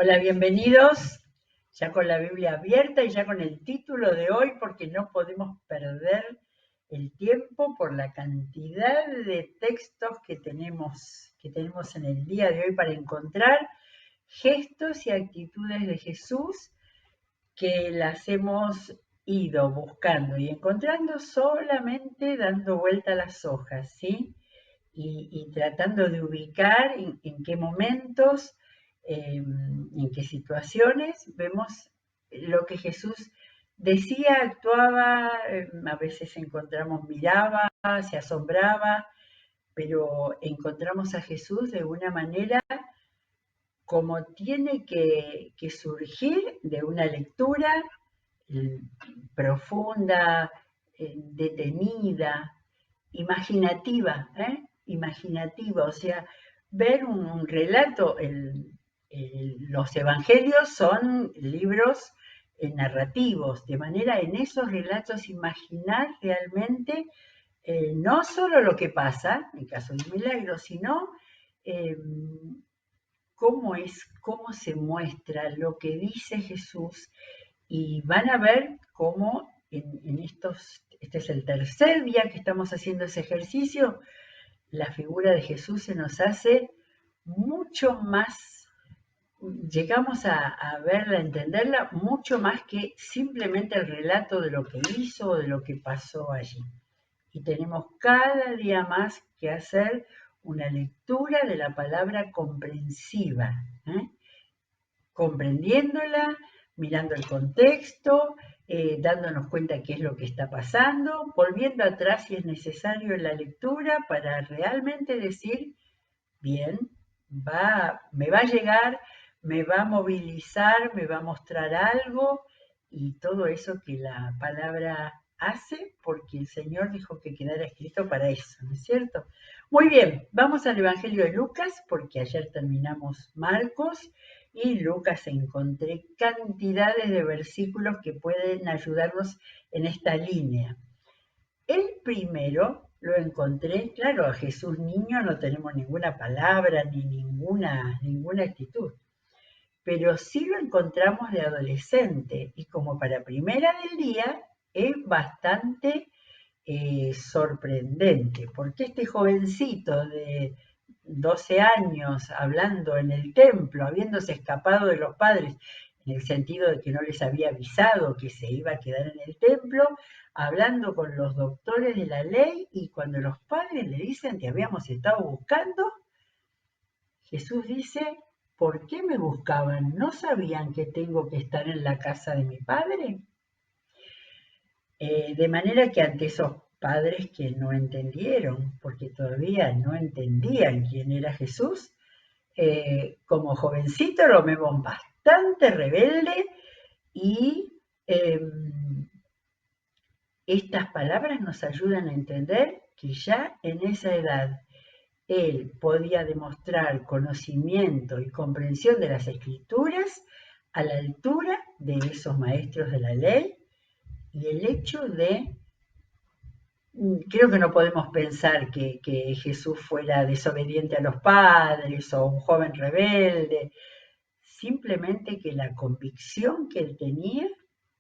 Hola, bienvenidos, ya con la Biblia abierta y ya con el título de hoy, porque no podemos perder el tiempo por la cantidad de textos que tenemos en el día de hoy para encontrar gestos y actitudes de Jesús que las hemos ido buscando y encontrando solamente dando vuelta a las hojas, ¿sí? Y tratando de ubicar en qué momentos, en qué situaciones vemos lo que Jesús decía, actuaba, a veces encontramos, miraba, se asombraba, pero encontramos a Jesús de una manera como tiene que surgir de una lectura profunda, detenida, imaginativa, o sea, ver un relato, los evangelios son libros narrativos, de manera en esos relatos imaginar realmente no solo lo que pasa, en caso de un milagro, sino eh, cómo se muestra lo que dice Jesús, y van a ver cómo este es el tercer día que estamos haciendo ese ejercicio, la figura de Jesús se nos hace mucho más, llegamos a verla, a entenderla, mucho más que simplemente el relato de lo que hizo o de lo que pasó allí. Y tenemos cada día más que hacer una lectura de la palabra comprensiva, comprendiéndola, mirando el contexto, dándonos cuenta qué es lo que está pasando, volviendo atrás si es necesario en la lectura para realmente decir, bien, me va a llegar, me va a movilizar, me va a mostrar algo y todo eso que la palabra hace, porque el Señor dijo que quedara escrito para eso, ¿no es cierto? Muy bien, vamos al Evangelio de Lucas, porque ayer terminamos Marcos y Lucas encontré cantidades de versículos que pueden ayudarnos en esta línea. El primero lo encontré, claro, a Jesús niño no tenemos ninguna palabra ni ninguna actitud, pero sí lo encontramos de adolescente y como para primera del día es bastante sorprendente, porque este jovencito de 12 años hablando en el templo, habiéndose escapado de los padres, en el sentido de que no les había avisado que se iba a quedar en el templo, hablando con los doctores de la ley, y cuando los padres le dicen que habíamos estado buscando, Jesús dice, ¿por qué me buscaban? ¿No sabían que tengo que estar en la casa de mi padre? De manera que ante esos padres que no entendieron, porque todavía no entendían quién era Jesús, como jovencito lo vemos bastante rebelde y estas palabras nos ayudan a entender que ya en esa edad él podía demostrar conocimiento y comprensión de las escrituras a la altura de esos maestros de la ley, y el hecho de, creo que no podemos pensar que Jesús fuera desobediente a los padres o un joven rebelde, simplemente que la convicción que él tenía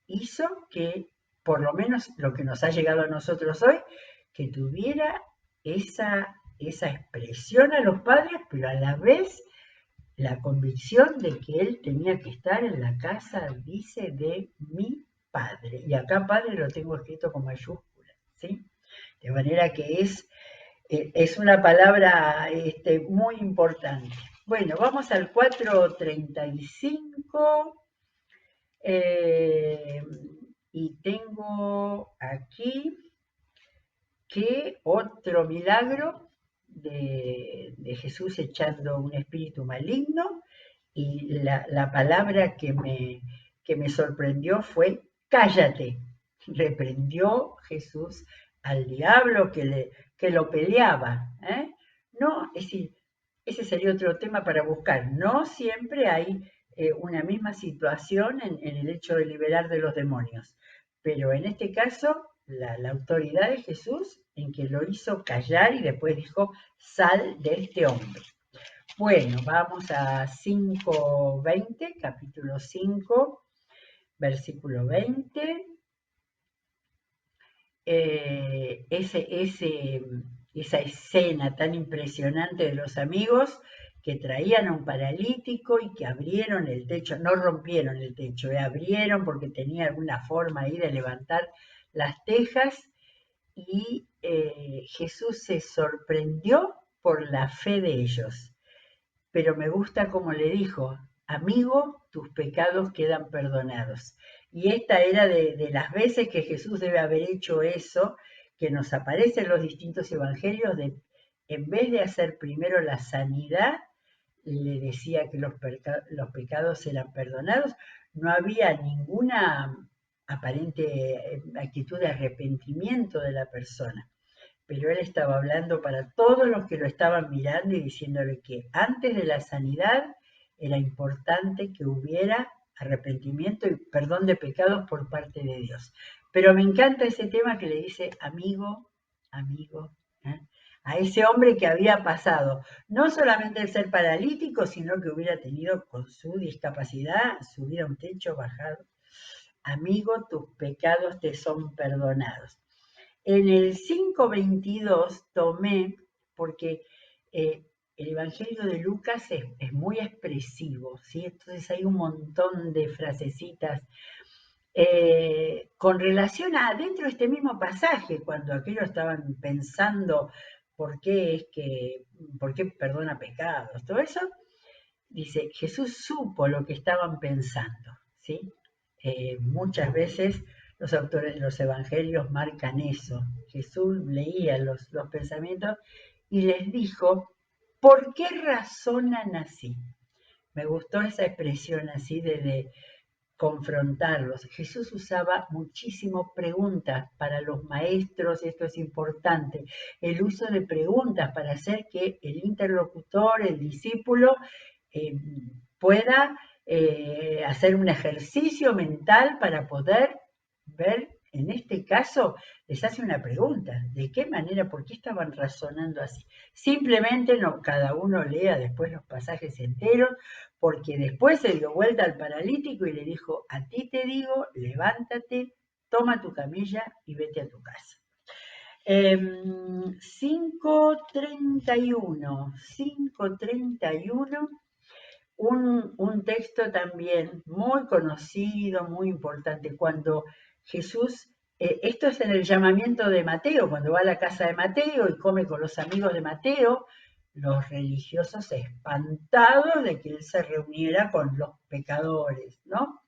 hizo que, por lo menos lo que nos ha llegado a nosotros hoy, que tuviera esa expresión a los padres, pero a la vez la convicción de que él tenía que estar en la casa, dice, de mi padre. Y acá padre lo tengo escrito con mayúsculas, ¿sí? De manera que es una palabra muy importante. Bueno, vamos al 4:35. Y tengo aquí que otro milagro de Jesús echando un espíritu maligno, y la palabra que me sorprendió fue cállate. Reprendió Jesús al diablo que lo peleaba. No, es decir, ese sería otro tema para buscar. No siempre hay una misma situación en el hecho de liberar de los demonios, pero en este caso la autoridad de Jesús en que lo hizo callar y después dijo, sal de este hombre. Bueno, vamos a 5:20, capítulo 5, versículo 20. Esa escena tan impresionante de los amigos que traían a un paralítico y que abrieron el techo, no rompieron el techo, abrieron porque tenía alguna forma ahí de levantar las tejas y Jesús se sorprendió por la fe de ellos. Pero me gusta como le dijo, amigo, tus pecados quedan perdonados. Y esta era de las veces que Jesús debe haber hecho eso, que nos aparece en los distintos evangelios, en vez de hacer primero la sanidad, le decía que los pecados eran perdonados. No había ninguna aparente actitud de arrepentimiento de la persona, pero él estaba hablando para todos los que lo estaban mirando y diciéndole que antes de la sanidad era importante que hubiera arrepentimiento y perdón de pecados por parte de Dios. Pero me encanta ese tema que le dice amigo, amigo, ¿eh? A ese hombre que había pasado no solamente el ser paralítico, sino que hubiera tenido con su discapacidad subir a un techo, bajado. Amigo, tus pecados te son perdonados. En el 5:22 tomé, porque el Evangelio de Lucas es muy expresivo, ¿sí? Entonces hay un montón de frasecitas con relación a dentro de este mismo pasaje, cuando aquellos estaban pensando por qué perdona pecados, todo eso, dice, Jesús supo lo que estaban pensando, ¿sí? Muchas veces los autores de los evangelios marcan eso. Jesús leía los pensamientos y les dijo, ¿por qué razonan así? Me gustó esa expresión así de confrontarlos. Jesús usaba muchísimo preguntas para los maestros, esto es importante, el uso de preguntas para hacer que el interlocutor, el discípulo, eh, pueda hacer un ejercicio mental para poder ver, en este caso, les hace una pregunta, ¿de qué manera, por qué estaban razonando así? Simplemente no, cada uno lea después los pasajes enteros, porque después se dio vuelta al paralítico y le dijo, a ti te digo, levántate, toma tu camilla y vete a tu casa. 5:31, un texto también muy conocido, muy importante, cuando Jesús, esto es en el llamamiento de Mateo, cuando va a la casa de Mateo y come con los amigos de Mateo, los religiosos espantados de que él se reuniera con los pecadores, ¿no?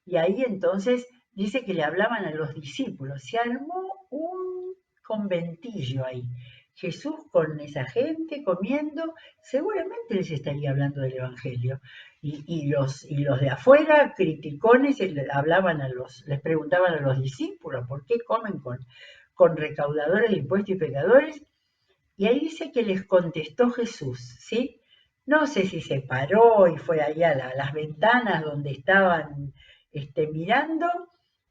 Y ahí entonces dice que le hablaban a los discípulos, se armó un conventillo ahí. Jesús con esa gente comiendo, seguramente les estaría hablando del Evangelio. Y los de afuera, criticones, les preguntaban a los discípulos, ¿por qué comen con recaudadores de impuestos y pecadores? Y ahí dice que les contestó Jesús, ¿sí? No sé si se paró y fue allá a las ventanas donde estaban mirando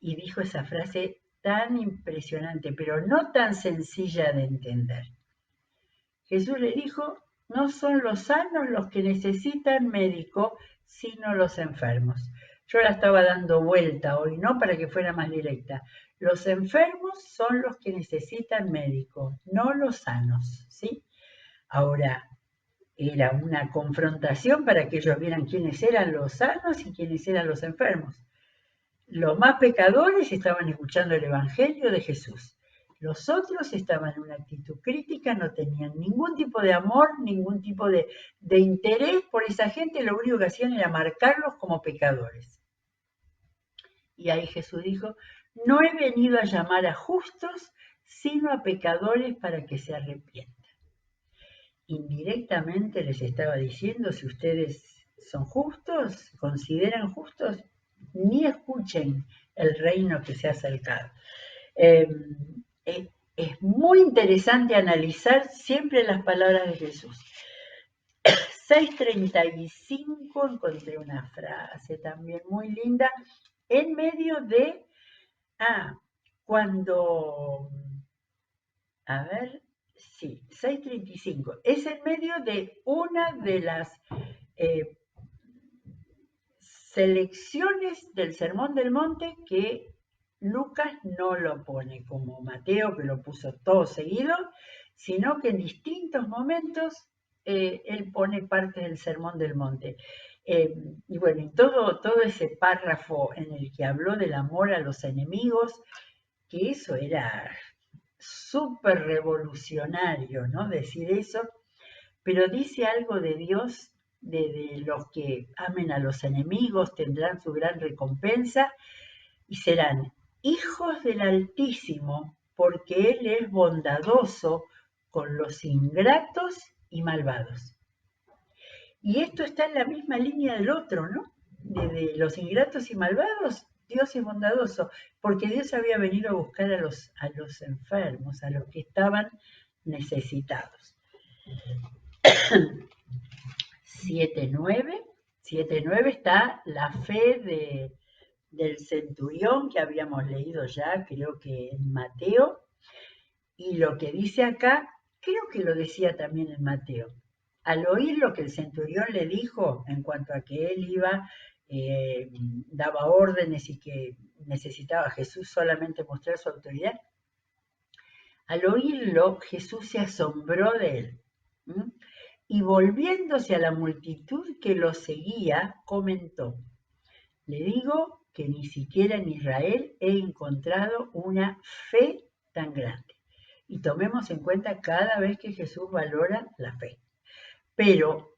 y dijo esa frase tan impresionante, pero no tan sencilla de entender. Jesús le dijo, no son los sanos los que necesitan médico, sino los enfermos. Yo la estaba dando vuelta hoy, ¿no? Para que fuera más directa. Los enfermos son los que necesitan médico, no los sanos, ¿sí? Ahora, era una confrontación para que ellos vieran quiénes eran los sanos y quiénes eran los enfermos. Los más pecadores estaban escuchando el Evangelio de Jesús. Los otros estaban en una actitud crítica, no tenían ningún tipo de amor, ningún tipo de interés por esa gente, lo único que hacían era marcarlos como pecadores. Y ahí Jesús dijo, no he venido a llamar a justos, sino a pecadores para que se arrepientan. Indirectamente les estaba diciendo, si ustedes son justos, consideran justos, ni escuchen el reino que se ha acercado. Es muy interesante analizar siempre las palabras de Jesús. 6:35 encontré una frase también muy linda en medio cuando, a ver, sí, 6:35. Es en medio de una de las eh, selecciones del Sermón del Monte que Lucas no lo pone como Mateo, que lo puso todo seguido, sino que en distintos momentos él pone parte del Sermón del Monte. Y bueno, y todo ese párrafo en el que habló del amor a los enemigos, que eso era súper revolucionario, ¿no? Decir eso, pero dice algo de Dios, de los que amen a los enemigos tendrán su gran recompensa y serán hijos del Altísimo, porque Él es bondadoso con los ingratos y malvados. Y esto está en la misma línea del otro, ¿no? De los ingratos y malvados, Dios es bondadoso, porque Dios había venido a buscar a los enfermos, a los que estaban necesitados. 7:9, 7:9 está la fe del centurión que habíamos leído ya, creo que en Mateo, y lo que dice acá, creo que lo decía también en Mateo. Al oír lo que el centurión le dijo en cuanto a que él iba, daba órdenes y que necesitaba a Jesús solamente mostrar su autoridad, al oírlo Jesús se asombró de él. Y volviéndose a la multitud que lo seguía, comentó: le digo que ni siquiera en Israel he encontrado una fe tan grande. Y tomemos en cuenta cada vez que Jesús valora la fe. Pero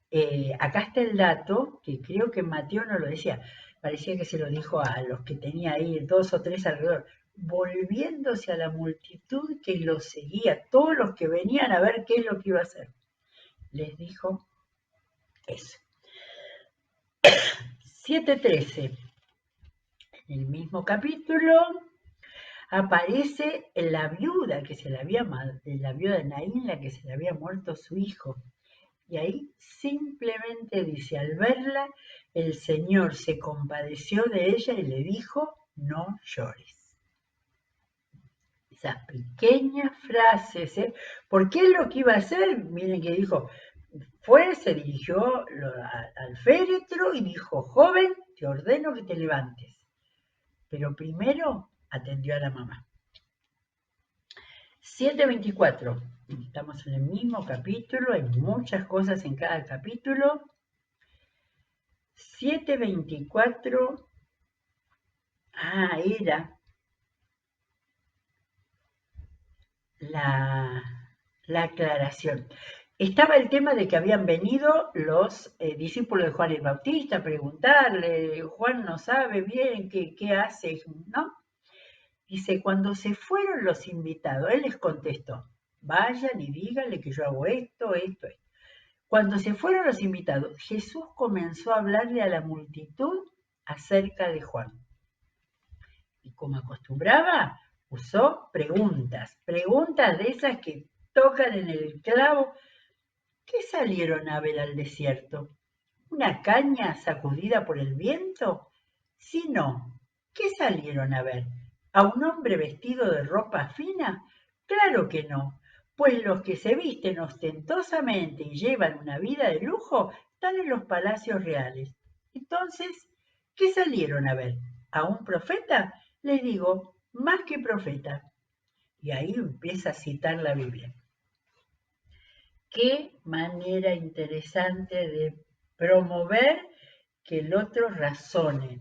acá está el dato, que creo que Mateo no lo decía, parecía que se lo dijo a los que tenía ahí, 2 o 3 alrededor, volviéndose a la multitud que lo seguía, todos los que venían a ver qué es lo que iba a hacer. Les dijo eso. 7:13. En el mismo capítulo aparece la viuda la viuda de Naín, la que se le había muerto su hijo. Y ahí simplemente dice: al verla, el Señor se compadeció de ella y le dijo: no llores. Esas pequeñas frases, porque él lo que iba a hacer, miren que dijo, se dirigió al féretro y dijo: joven, te ordeno que te levantes. Pero primero atendió a la mamá. 7:24. Estamos en el mismo capítulo, hay muchas cosas en cada capítulo. 7:24. Era la aclaración. Estaba el tema de que habían venido los discípulos de Juan el Bautista a preguntarle: Juan no sabe bien qué hace, ¿no? Dice: cuando se fueron los invitados, él les contestó: vayan y díganle que yo hago esto, esto, esto. Cuando se fueron los invitados, Jesús comenzó a hablarle a la multitud acerca de Juan. Y como acostumbraba, usó preguntas de esas que tocan en el clavo. ¿Qué salieron a ver al desierto? ¿Una caña sacudida por el viento? Si no, ¿qué salieron a ver? ¿A un hombre vestido de ropa fina? Claro que no, pues los que se visten ostentosamente y llevan una vida de lujo están en los palacios reales. Entonces, ¿qué salieron a ver? ¿A un profeta? Les digo, más que profeta. Y ahí empieza a citar la Biblia. Qué manera interesante de promover que el otro razone,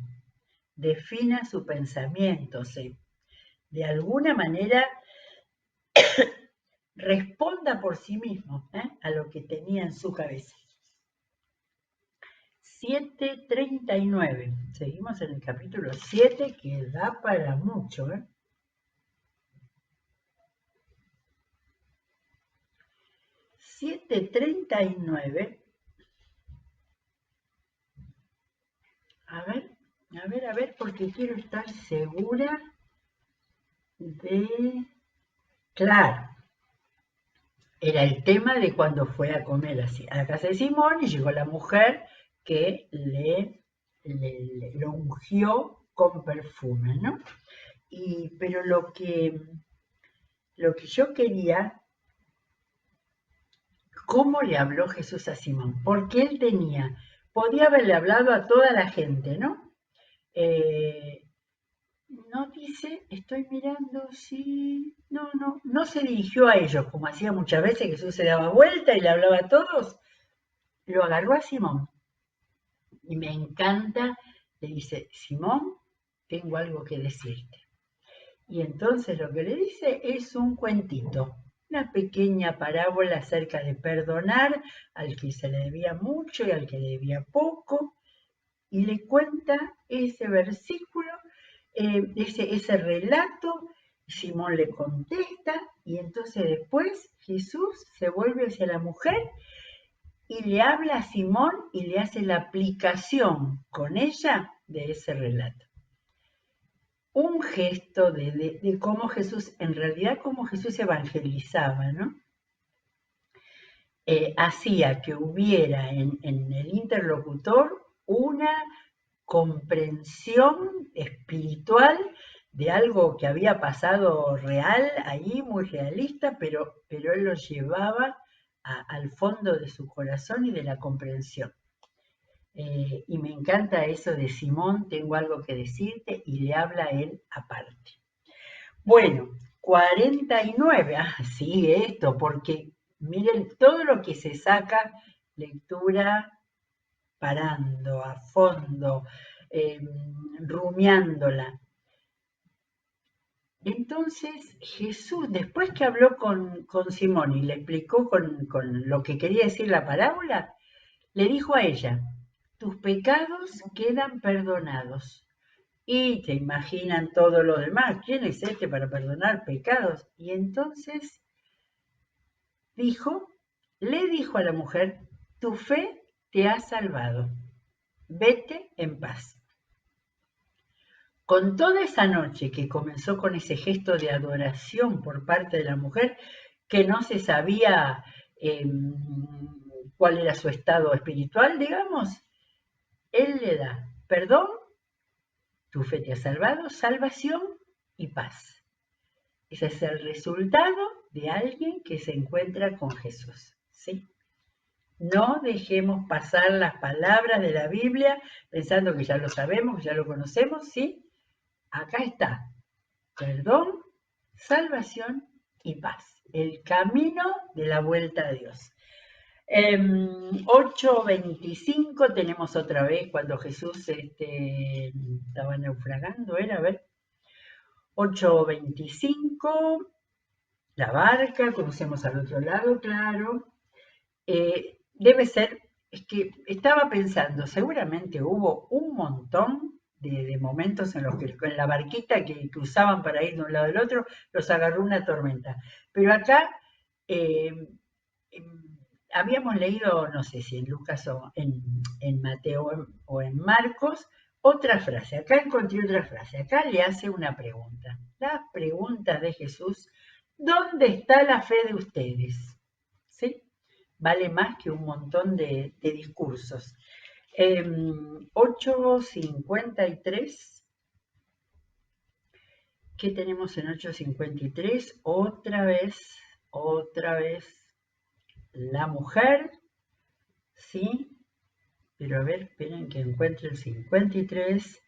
defina su pensamiento, de alguna manera responda por sí mismo a lo que tenía en su cabeza. 7:39. Seguimos en el capítulo 7, que da para mucho. 7:39. A ver, porque quiero estar segura de... Claro, era el tema de cuando fue a comer a la casa de Simón y llegó la mujer que lo ungió con perfume, ¿no? Pero lo que yo quería cómo le habló Jesús a Simón, porque él podía haberle hablado a toda la gente, ¿no? Eh, no dice, estoy mirando, sí, no se dirigió a ellos, como hacía muchas veces, Jesús se daba vuelta y le hablaba a todos, lo agarró a Simón. Y me encanta, le dice, Simón, tengo algo que decirte. Y entonces lo que le dice es un cuentito, una pequeña parábola acerca de perdonar al que se le debía mucho y al que le debía poco, y le cuenta ese versículo, ese relato. Simón le contesta y entonces después Jesús se vuelve hacia la mujer y le habla a Simón y le hace la aplicación con ella de ese relato. Un gesto de cómo Jesús, en realidad cómo Jesús evangelizaba, ¿no? Hacía que hubiera en el interlocutor una comprensión espiritual de algo que había pasado real, ahí muy realista, pero él lo llevaba al fondo de su corazón y de la comprensión. Y me encanta eso de Simón, tengo algo que decirte, y le habla a él aparte. Bueno, 49, sí, esto, porque miren todo lo que se saca, lectura parando, a fondo, rumiándola. Entonces Jesús, después que habló con Simón y le explicó con lo que quería decir la parábola, le dijo a ella, tus pecados quedan perdonados. Y te imaginan todo lo demás, ¿quién es este para perdonar pecados? Y entonces le dijo a la mujer, tu fe te ha salvado, vete en paz. Con toda esa noche que comenzó con ese gesto de adoración por parte de la mujer, que no se sabía cuál era su estado espiritual, digamos, él le da perdón, tu fe te ha salvado, salvación y paz. Ese es el resultado de alguien que se encuentra con Jesús, ¿sí? No dejemos pasar las palabras de la Biblia pensando que ya lo sabemos, que ya lo conocemos, ¿sí? Acá está, perdón, salvación y paz. El camino de la vuelta a Dios. 8:25 tenemos otra vez cuando Jesús estaba naufragando, era, a ver, 8:25, la barca, conocemos al otro lado, claro. Debe ser, es que estaba pensando, seguramente hubo un montón de momentos en los que en la barquita que usaban para ir de un lado al otro, los agarró una tormenta. Pero acá eh, habíamos leído, no sé si en Lucas o en Mateo o en Marcos, otra frase. Acá encontré otra frase. Acá le hace una pregunta. Las preguntas de Jesús, ¿dónde está la fe de ustedes? ¿Sí? Vale más que un montón de discursos. 8:53. ¿Qué tenemos en 8:53? Otra vez, la mujer, ¿sí? Pero a ver, esperen que encuentre el 53.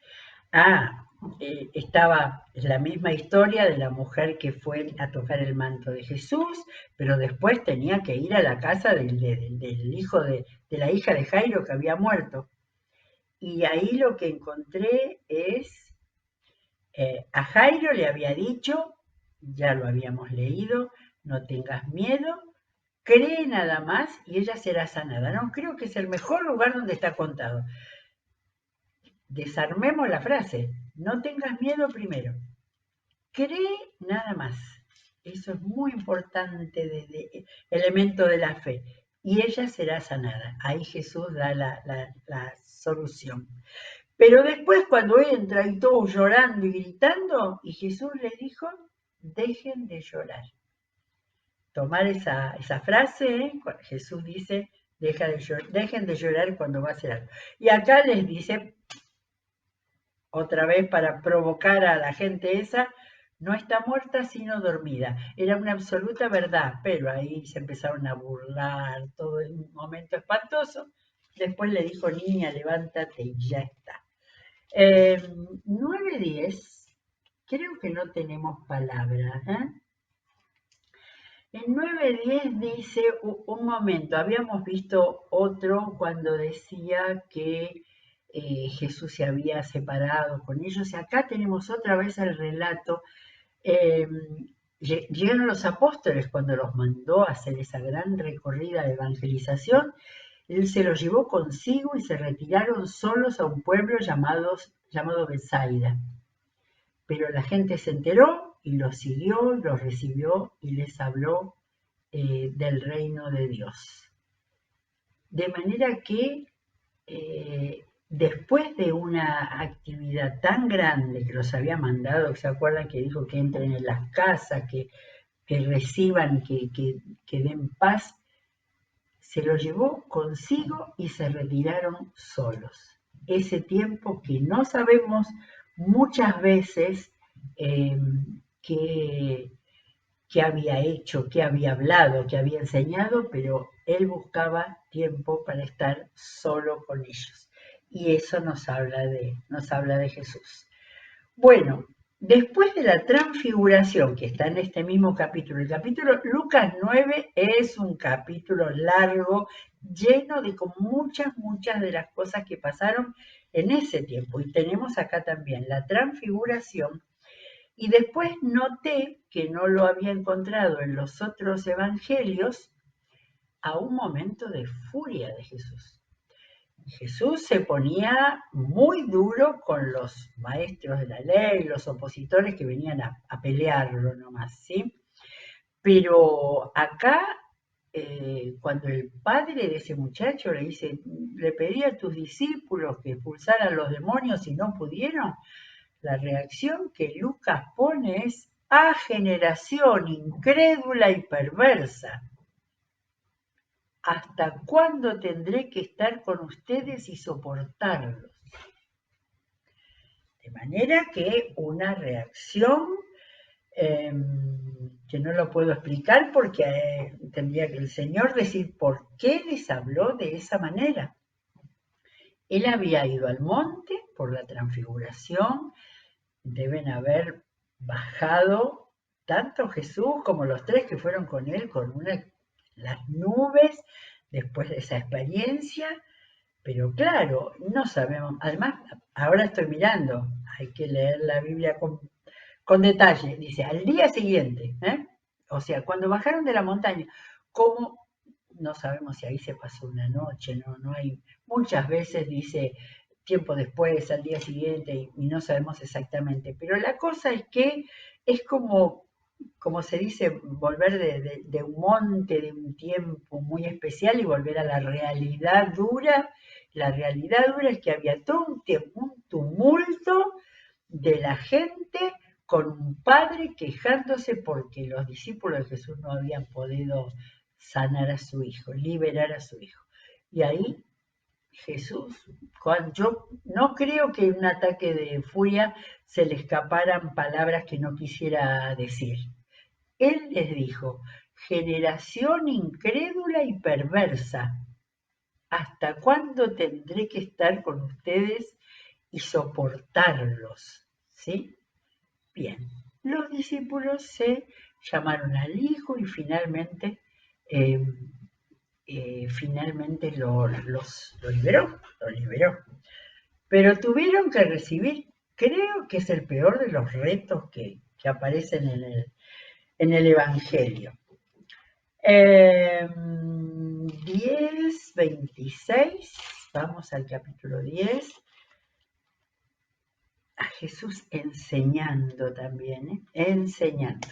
Estaba la misma historia de la mujer que fue a tocar el manto de Jesús, pero después tenía que ir a la casa del hijo de la hija de Jairo que había muerto. Y ahí lo que encontré es, a Jairo le había dicho, ya lo habíamos leído, no tengas miedo, cree nada más y ella será sanada. No, creo que es el mejor lugar donde está contado. Desarmemos la frase, no tengas miedo primero, cree nada más. Eso es muy importante, elemento de la fe. Y ella será sanada. Ahí Jesús da la solución. Pero después cuando entra y todos llorando y gritando, y Jesús les dijo, dejen de llorar. Tomar esa frase, Jesús dice, dejen de llorar cuando va a hacer algo. Y acá les dice, otra vez para provocar a la gente esa, No está muerta sino dormida. Era una absoluta verdad, pero ahí se empezaron a burlar, todo en un momento espantoso. Después le dijo, niña, levántate y ya está. 9:10, creo que no tenemos palabra. En 9:10 dice, un momento, habíamos visto otro cuando decía que Jesús se había separado con ellos, y acá tenemos otra vez el relato. eh, Llegaron los apóstoles cuando los mandó a hacer esa gran recorrida de evangelización. Él se los llevó consigo y se retiraron solos a un pueblo llamado Betsaida. Pero la gente se enteró y los siguió, los recibió y les habló del reino de Dios. De manera que después de una actividad tan grande que los había mandado, ¿se acuerdan que dijo que entren en las casas, que reciban, que den paz? Se lo llevó consigo y se retiraron solos. Ese tiempo que no sabemos muchas veces eh, qué, qué había hecho, qué había hablado, qué había enseñado, pero él buscaba tiempo para estar solo con ellos. Y eso nos habla de Jesús. Bueno, después de la transfiguración que está en este mismo capítulo, el capítulo Lucas 9 es un capítulo largo, lleno de muchas de las cosas que pasaron en ese tiempo. Y tenemos acá también la transfiguración. Y después noté que no lo había encontrado en los otros evangelios a un momento de furia de Jesús. Jesús se ponía muy duro con los maestros de la ley, los opositores que venían a pelearlo nomás, ¿sí? Pero acá, cuando el padre de ese muchacho le dice, le pedí a tus discípulos que expulsaran los demonios y no pudieron, la reacción que Lucas pone es, a generación incrédula y perversa. ¿Hasta cuándo tendré que estar con ustedes y soportarlos? De manera que una reacción que no lo puedo explicar porque tendría que el Señor decir por qué les habló de esa manera. Él había ido al monte por la transfiguración, deben haber bajado tanto Jesús como los tres que fueron con él con las nubes después de esa experiencia. Pero claro, no sabemos. Además, ahora estoy mirando, hay que leer la Biblia con detalle. Dice, al día siguiente, o sea, cuando bajaron de la montaña, ¿cómo? No sabemos si ahí se pasó una noche, no hay. Muchas veces dice tiempo después, al día siguiente, y no sabemos exactamente. Pero la cosa es que es como se dice, volver de un monte, de un tiempo muy especial y volver a la realidad dura. La realidad dura es que había todo un tumulto de la gente con un padre quejándose porque los discípulos de Jesús no habían podido sanar a su hijo, liberar a su hijo. Y ahí Jesús, yo no creo que en un ataque de furia se le escaparan palabras que no quisiera decir. Él les dijo, generación incrédula y perversa, ¿hasta cuándo tendré que estar con ustedes y soportarlos? ¿Sí? Bien, los discípulos se llamaron al hijo y eh, finalmente lo liberó. Pero tuvieron que recibir, creo que es el peor de los retos que aparecen en el Evangelio. 10:26, vamos al capítulo 10. A Jesús enseñando también, enseñando.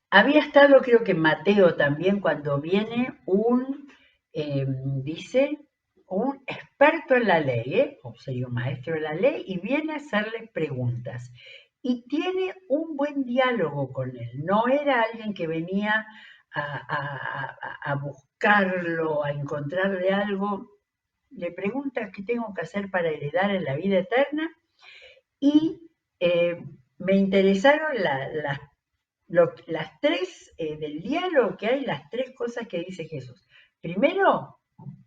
Había estado, creo que en Mateo también, cuando viene dice, un experto en la ley, o sería un maestro de la ley, y viene a hacerle preguntas. Y tiene un buen diálogo con él. No era alguien que venía a buscarlo, a encontrarle algo. Le pregunta qué tengo que hacer para heredar en la vida eterna y me interesaron las tres del diálogo que hay, las tres cosas que dice Jesús. Primero,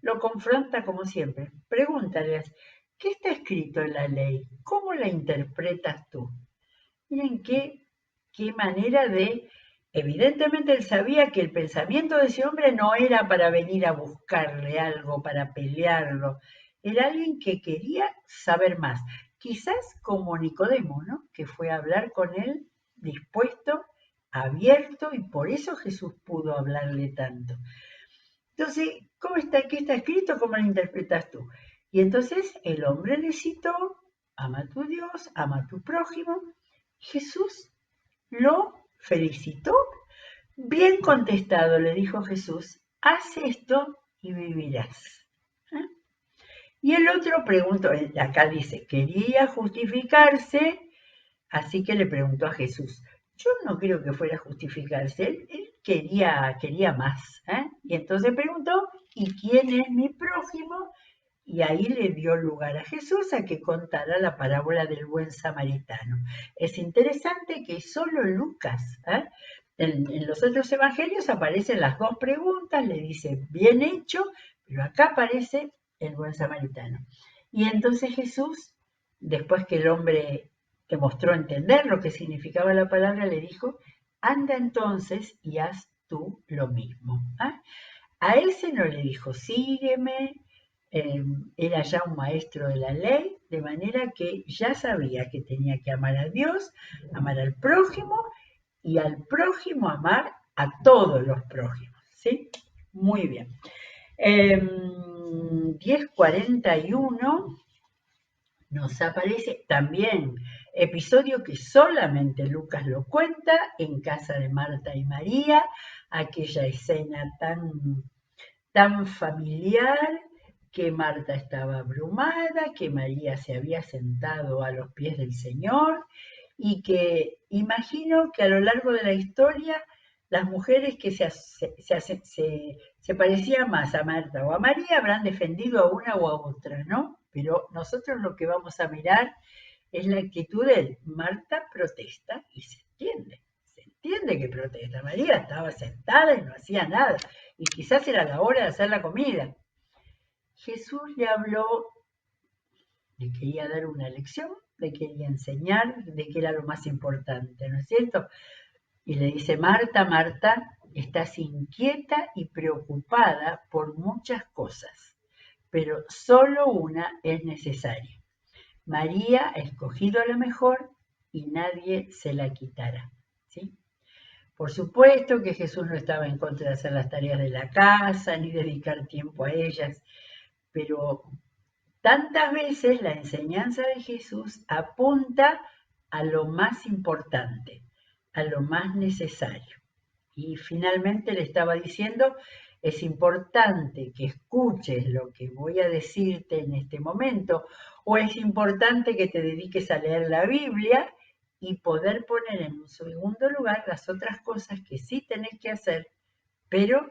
lo confronta como siempre. Pregúntale, ¿qué está escrito en la ley? ¿Cómo la interpretas tú? Miren qué manera de... Evidentemente él sabía que el pensamiento de ese hombre no era para venir a buscarle algo, para pelearlo. Era alguien que quería saber más. Quizás como Nicodemo, ¿no? Que fue a hablar con él dispuesto, abierto, y por eso Jesús pudo hablarle tanto. Entonces, ¿cómo está? ¿Qué está escrito? ¿Cómo lo interpretas tú? Y entonces el hombre le citó, ama a tu Dios, ama a tu prójimo. Jesús lo felicitó. Bien contestado, le dijo Jesús, haz esto y vivirás. ¿Eh? Y el otro preguntó, acá dice, quería justificarse, así que le preguntó a Jesús. Yo no creo que fuera a justificarse, él quería más. Y entonces preguntó, ¿y quién es mi prójimo? Y ahí le dio lugar a Jesús a que contara la parábola del buen samaritano. Es interesante que solo Lucas, en los otros evangelios aparecen las dos preguntas, le dice bien hecho, pero acá aparece el buen samaritano. Y entonces Jesús, después que el hombre demostró entender lo que significaba la palabra, le dijo, anda entonces y haz tú lo mismo. A ese no le dijo, sígueme, era ya un maestro de la ley, de manera que ya sabía que tenía que amar a Dios, amar al prójimo y al prójimo amar a todos los prójimos. ¿Sí? Muy bien. 10:41 nos aparece también episodio que solamente Lucas lo cuenta en casa de Marta y María, aquella escena tan familiar, que Marta estaba abrumada, que María se había sentado a los pies del Señor y que imagino que a lo largo de la historia las mujeres que se parecían más a Marta o a María habrán defendido a una o a otra, ¿no? Pero nosotros lo que vamos a mirar es la actitud de Marta protesta y se entiende que protesta. María estaba sentada y no hacía nada y quizás era la hora de hacer la comida. Jesús le habló, le quería dar una lección, le quería enseñar de qué era lo más importante, ¿no es cierto? Y le dice, Marta, Marta, estás inquieta y preocupada por muchas cosas, pero solo una es necesaria. María ha escogido la mejor y nadie se la quitará. ¿Sí? Por supuesto que Jesús no estaba en contra de hacer las tareas de la casa ni dedicar tiempo a ellas, pero tantas veces la enseñanza de Jesús apunta a lo más importante, a lo más necesario. Y finalmente le estaba diciendo, es importante que escuches lo que voy a decirte en este momento, o es importante que te dediques a leer la Biblia y poder poner en un segundo lugar las otras cosas que sí tenés que hacer, pero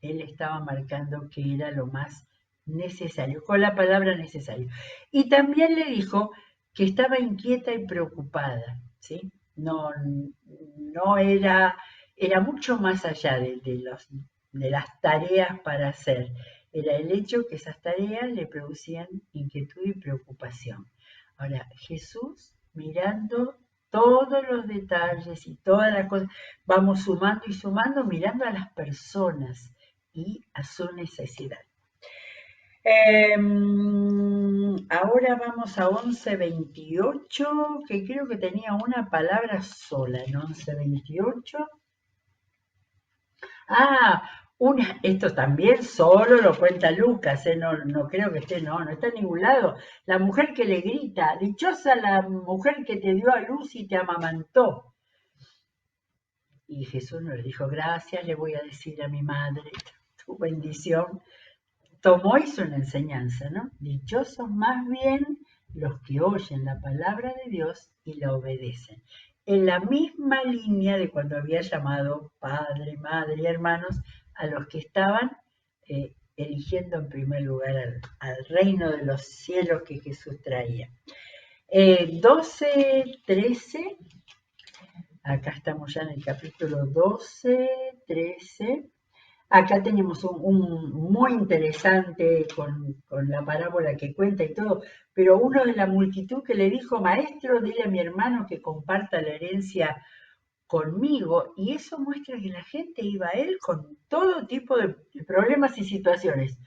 él estaba marcando que era lo más necesario, con la palabra necesario. Y también le dijo que estaba inquieta y preocupada, ¿sí? No era mucho más allá de las tareas para hacer. Era el hecho que esas tareas le producían inquietud y preocupación. Ahora, Jesús mirando todos los detalles y todas las cosas, vamos sumando y sumando, mirando a las personas y a su necesidad. Ahora vamos a 11:28, que creo que tenía una palabra sola en 11:28. Esto también solo lo cuenta Lucas, no creo que esté, no está en ningún lado. La mujer que le grita, dichosa la mujer que te dio a luz y te amamantó. Y Jesús no le dijo, gracias, le voy a decir a mi madre, tu bendición. Tomó hizo una enseñanza, ¿no? Dichosos más bien los que oyen la palabra de Dios y la obedecen. En la misma línea de cuando había llamado padre, madre y hermanos a los que estaban eligiendo en primer lugar al reino de los cielos que Jesús traía. 12, 13, acá estamos ya en el capítulo 12, 13. Acá tenemos un muy interesante con la parábola que cuenta y todo, pero uno de la multitud que le dijo, maestro, dile a mi hermano que comparta la herencia conmigo, y eso muestra que la gente iba a él con todo tipo de problemas y situaciones.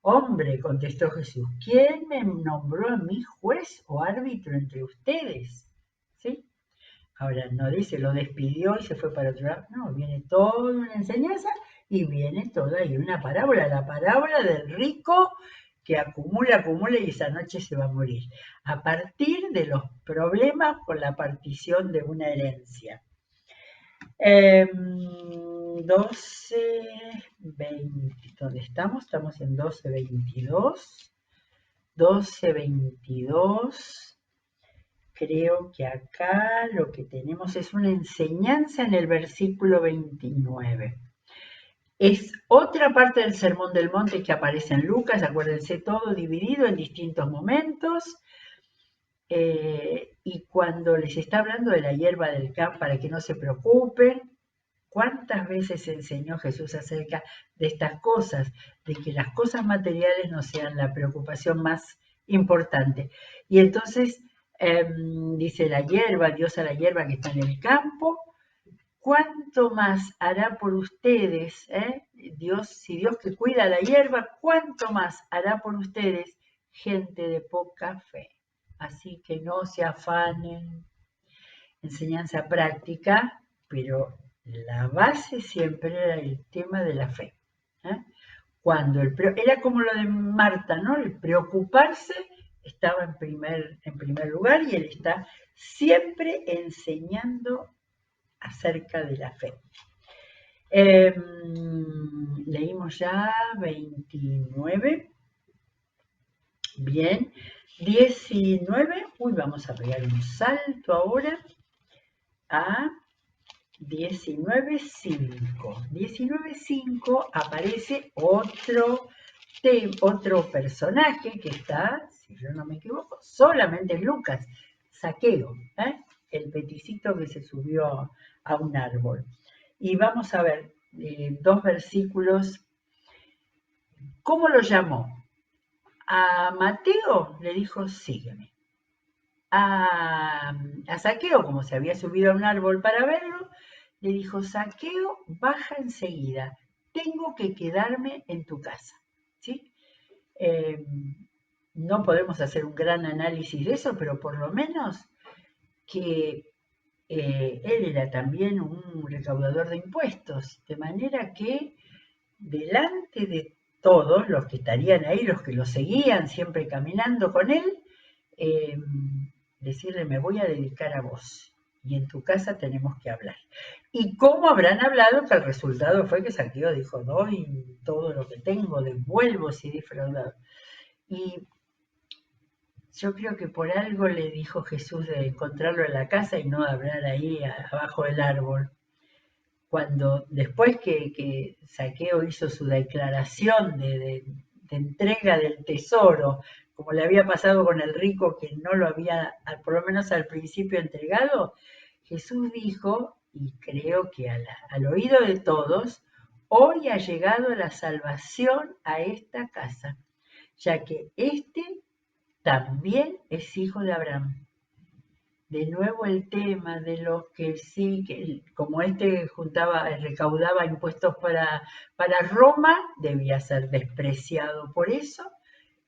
Hombre, contestó Jesús, ¿quién me nombró a mí juez o árbitro entre ustedes? ¿Sí? Ahora no dice, lo despidió y se fue para otro lado. No, viene toda una enseñanza y viene toda ahí una parábola, la parábola del rico que acumula, acumula y esa noche se va a morir. A partir de los problemas con la partición de una herencia. 12, 20, ¿dónde estamos? Estamos en 12, 22. 12, 22. Creo que acá lo que tenemos es una enseñanza en el versículo 29. Es otra parte del Sermón del Monte que aparece en Lucas, acuérdense, todo dividido en distintos momentos. Y cuando les está hablando de la hierba del campo, para que no se preocupen, ¿cuántas veces enseñó Jesús acerca de estas cosas? De que las cosas materiales no sean la preocupación más importante. Y entonces dice la hierba, Dios a la hierba que está en el campo, ¿cuánto más hará por ustedes? Dios, si Dios que cuida la hierba, ¿cuánto más hará por ustedes, gente de poca fe? Así que no se afanen. Enseñanza práctica, pero la base siempre era el tema de la fe. ¿eh? Era como lo de Marta, ¿no? El preocuparse estaba en primer lugar y él está siempre enseñando acerca de la fe. Leímos ya 29. Bien. 19. Uy, vamos a pegar un salto ahora a 19.5. 19.5 aparece otro personaje que está, si yo no me equivoco, solamente en Lucas, Zaqueo, el peticito que se subió a un árbol. Y vamos a ver dos versículos. ¿Cómo lo llamó? A Mateo le dijo, sígueme. A Zaqueo, como se había subido a un árbol para verlo, le dijo, Zaqueo, baja enseguida, tengo que quedarme en tu casa. ¿Sí? No podemos hacer un gran análisis de eso, pero por lo menos que él era también un recaudador de impuestos, de manera que delante de todos los que estarían ahí, los que lo seguían siempre caminando con él, eh, decirle, me voy a dedicar a vos y en tu casa tenemos que hablar. ¿Y cómo habrán hablado? Que el resultado fue que Zaqueo dijo, doy todo lo que tengo, devuelvo si he defraudado. Y yo creo que por algo le dijo Jesús de encontrarlo en la casa y no hablar ahí abajo del árbol. Cuando después que Zaqueo hizo su declaración de entrega del tesoro, como le había pasado con el rico que no lo había, por lo menos al principio, entregado, Jesús dijo, y creo que al oído de todos, hoy ha llegado la salvación a esta casa, ya que este también es hijo de Abraham. De nuevo el tema de los que sí, que como recaudaba impuestos para Roma, debía ser despreciado por eso.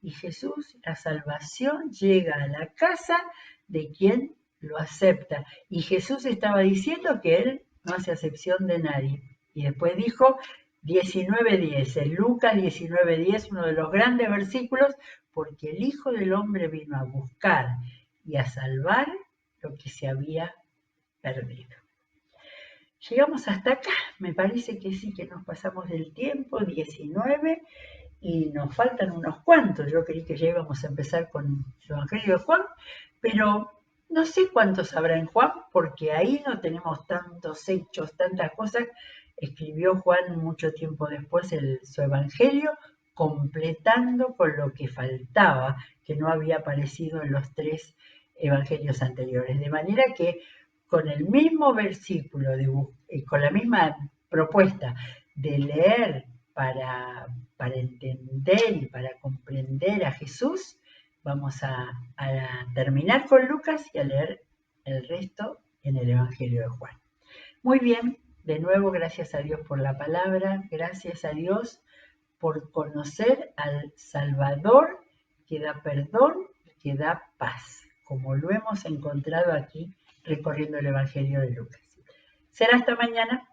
Y Jesús, la salvación llega a la casa de quien lo acepta. Y Jesús estaba diciendo que él no hace acepción de nadie. Y después dijo 19:10, en Lucas 19:10, uno de los grandes versículos, porque el Hijo del Hombre vino a buscar y a salvar lo que se había perdido. Llegamos hasta acá, me parece que sí que nos pasamos del tiempo, 19, y nos faltan unos cuantos. Yo creí que ya íbamos a empezar con el Evangelio de Juan, pero no sé cuántos habrá en Juan, porque ahí no tenemos tantos hechos, tantas cosas. Escribió Juan mucho tiempo después su Evangelio, completando con lo que faltaba, que no había aparecido en los tres evangelios anteriores. De manera que con el mismo versículo, con la misma propuesta de leer para entender y para comprender a Jesús, vamos a terminar con Lucas y a leer el resto en el Evangelio de Juan. Muy bien, de nuevo gracias a Dios por la palabra, gracias a Dios por conocer al Salvador que da perdón, que da paz, como lo hemos encontrado aquí recorriendo el Evangelio de Lucas. Será hasta mañana.